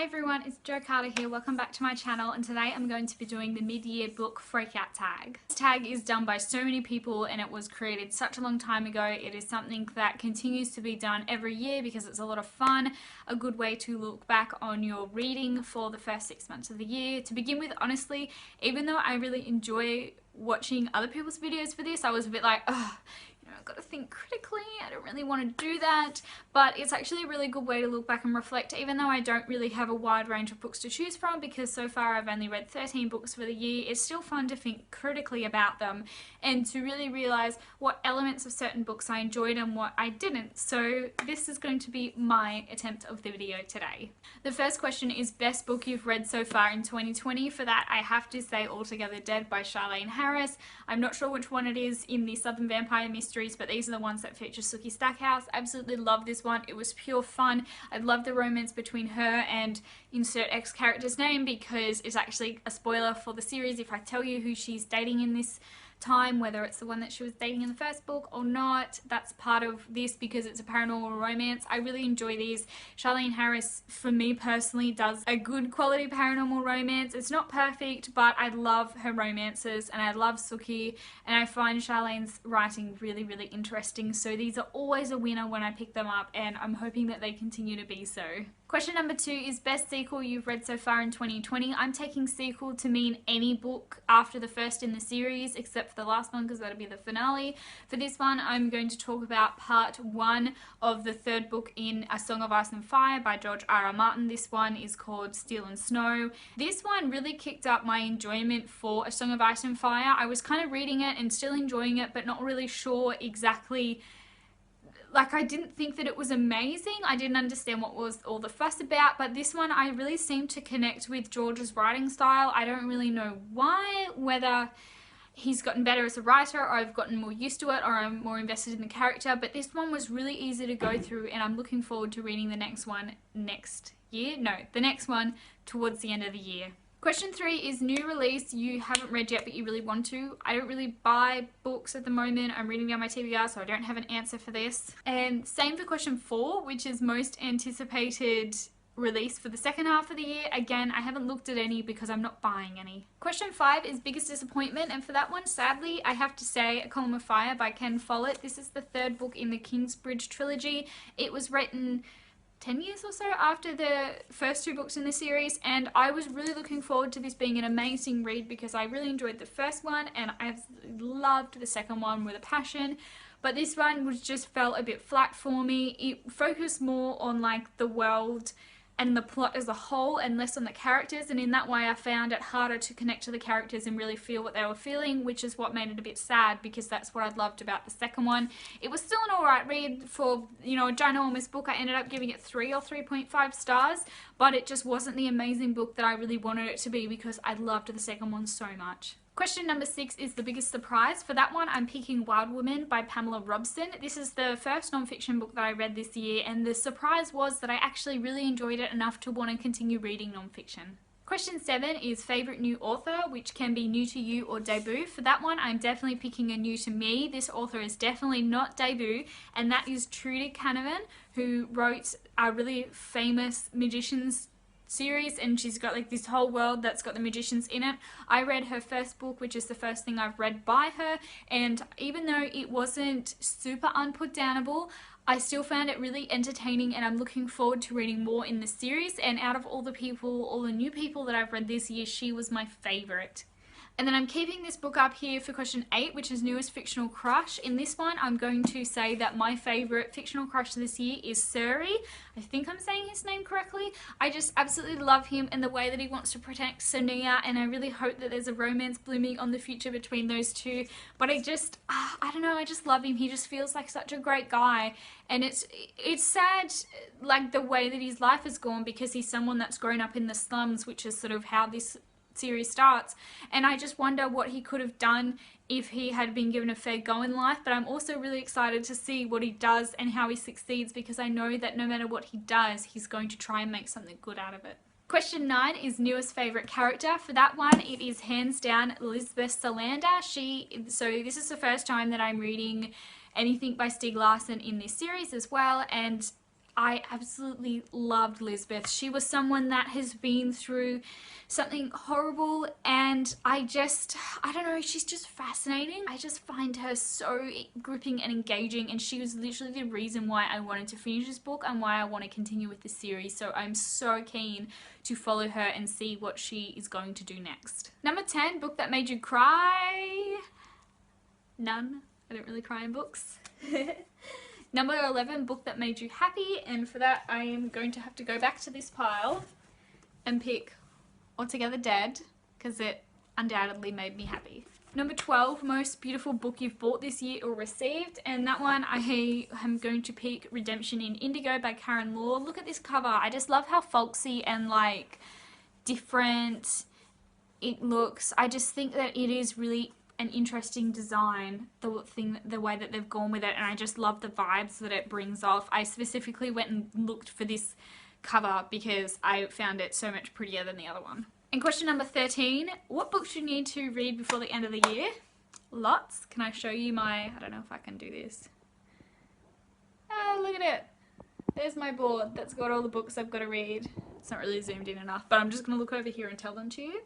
everyone, it's Jo Carter here. Welcome back to my channel, and today I'm going to be doing the mid-year book Freakout tag. This tag is done by so many people and it was created such a long time ago. It is something that continues to be done every year because it's a lot of fun, a good way to look back on your reading for the first 6 months of the year. To begin with, honestly, even though I really enjoy watching other people's videos for this, I was a bit like, ugh, I've got to think critically, I don't really want to do that, but it's actually a really good way to look back and reflect, even though I don't really have a wide range of books to choose from because so far I've only read 13 books for the year. It's still fun to think critically about them and to really realise what elements of certain books I enjoyed and what I didn't. So this is going to be my attempt of the video today. The first question is best book you've read so far in 2020. For that I have to say Altogether Dead by Charlaine Harris. I'm not sure which one it is in the Southern Vampire Mysteries, but these are the ones that feature Sookie Stackhouse. Absolutely love this one. It was pure fun. I love the romance between her and insert X character's name because it's actually a spoiler for the series if I tell you who she's dating in this time, whether it's the one that she was dating in the first book or not. That's part of this because it's a paranormal romance. I really enjoy these. Charlaine Harris, for me personally, does a good quality paranormal romance. It's not perfect, but I love her romances and I love Sookie, and I find Charlaine's writing really, really interesting. So these are always a winner when I pick them up, and I'm hoping that they continue to be so. Question number 2 is best sequel you've read so far in 2020. I'm taking sequel to mean any book after the first in the series, except for the last one because that'll be the finale. For this one, I'm going to talk about part 1 of the third book in A Song of Ice and Fire by George R.R. Martin. This one is called Steel and Snow. This one really kicked up my enjoyment for A Song of Ice and Fire. I was kind of reading it and still enjoying it, but not really sure exactly. Like, I didn't think that it was amazing. I didn't understand what was all the fuss about, but this one I really seemed to connect with George's writing style. I don't really know why, whether he's gotten better as a writer or I've gotten more used to it or I'm more invested in the character, but this one was really easy to go through and I'm looking forward to reading the next one next year. No, the next one towards the end of the year. Question 3 is new release you haven't read yet but you really want to. I don't really buy books at the moment. I'm reading down my TBR, so I don't have an answer for this. And same for question 4, which is most anticipated release for the second half of the year. Again, I haven't looked at any because I'm not buying any. Question 5 is biggest disappointment, and for that one, sadly, I have to say A Column of Fire by Ken Follett. This is the third book in the Kingsbridge trilogy. It was written 10 years or so after the first 2 books in the series, and I was really looking forward to this being an amazing read because I really enjoyed the first one and I loved the second one with a passion. But this one just felt a bit flat for me. It focused more on like the world and the plot as a whole and less on the characters, and in that way I found it harder to connect to the characters and really feel what they were feeling, which is what made it a bit sad because that's what I loved about the second one. It was still an alright read for, you know, a ginormous book. I ended up giving it 3 or 3.5 stars, but it just wasn't the amazing book that I really wanted it to be because I loved the second one so much. Question number 6 is the biggest surprise. For that one, I'm picking Wild Woman by Pamela Robson. This is the first non-fiction book that I read this year, and the surprise was that I actually really enjoyed it enough to want to continue reading non-fiction. Question 7 is favourite new author, which can be new to you or debut. For that one, I'm definitely picking a new to me. This author is definitely not debut, and that is Trudy Canavan, who wrote a really famous magicians series, and she's got like this whole world that's got the magicians in it. I read her first book, which is the first thing I've read by her, and even though it wasn't super unputdownable, I still found it really entertaining, and I'm looking forward to reading more in the series. And out of all the people, all the new people that I've read this year, she was my favourite. And then I'm keeping this book up here for question 8, which is newest fictional crush. In this one, I'm going to say that my favourite fictional crush this year is Surrey. I think I'm saying his name correctly. I just absolutely love him and the way that he wants to protect Sonia, and I really hope that there's a romance blooming on the future between those two. But I don't know, I just love him. He just feels like such a great guy, and it's sad, like the way that his life has gone, because he's someone that's grown up in the slums, which is sort of how this series starts, and I just wonder what he could have done if he had been given a fair go in life. But I'm also really excited to see what he does and how he succeeds, because I know that no matter what he does, he's going to try and make something good out of it. Question 9 is newest favourite character. For that one, it is hands down Lisbeth Salander. So this is the first time that I'm reading anything by Stieg Larsson in this series as well, and I absolutely loved Lisbeth. She was someone that has been through something horrible, and I don't know, she's just fascinating. I just find her so gripping and engaging, and she was literally the reason why I wanted to finish this book and why I want to continue with the series. So I'm so keen to follow her and see what she is going to do next. Number 10, book that made you cry. None. I don't really cry in books. Number 11, book that made you happy, and for that I am going to have to go back to this pile and pick Altogether Dead, because it undoubtedly made me happy. Number 12, most beautiful book you've bought this year or received, and that one I am going to pick Redemption in Indigo by Karen Law. Look at this cover. I just love how folksy and like different it looks. I just think that it is really an interesting design, the way that they've gone with it, and I just love the vibes that it brings off. I specifically went and looked for this cover because I found it so much prettier than the other one. And question number 13, what books do you need to read before the end of the year? Lots. Can I show you my, I don't know if I can do this. Oh, look at it. There's my board that's got all the books I've got to read. It's not really zoomed in enough, but I'm just going to look over here and tell them to you.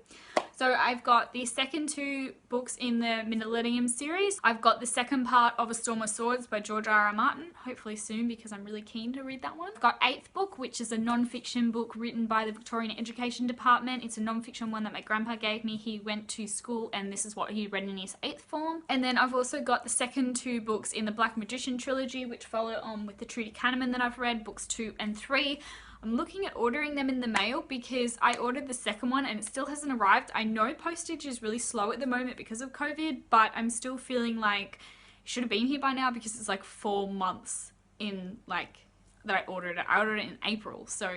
So I've got the second 2 books in the Millennium series. I've got the second part of A Storm of Swords by George R.R. Martin, hopefully soon because I'm really keen to read that one. I've got 8th book, which is a non-fiction book written by the Victorian Education Department. It's a non-fiction one that my grandpa gave me. He went to school and this is what he read in his 8th form. And then I've also got the second 2 books in the Black Magician trilogy, which follow on with the Trudy Kahneman that I've read, books 2 and 3. I'm looking at ordering them in the mail because I ordered the second one and it still hasn't arrived. I know postage is really slow at the moment because of COVID, but I'm still feeling like it should have been here by now because it's like 4 months in like that I ordered it. I ordered it in April, so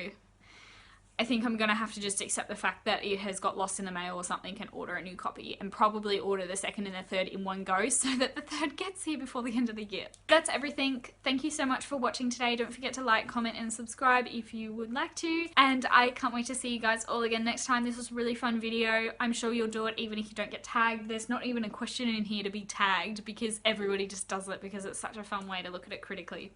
I think I'm gonna have to just accept the fact that it has got lost in the mail or something and order a new copy, and probably order the second and the third in one go so that the third gets here before the end of the year. That's everything. Thank you so much for watching today. Don't forget to like, comment and subscribe if you would like to, and I can't wait to see you guys all again next time. This was a really fun video. I'm sure you'll do it even if you don't get tagged. There's not even a question in here to be tagged because everybody just does it because it's such a fun way to look at it critically.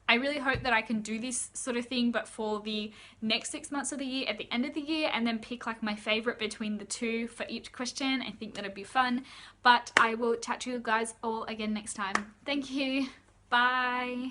I really hope that I can do this sort of thing, but for the next 6 months of the year, at the end of the year, and then pick like my favorite between the 2 for each question. I think that'd be fun, but I will chat to you guys all again next time. Thank you. Bye.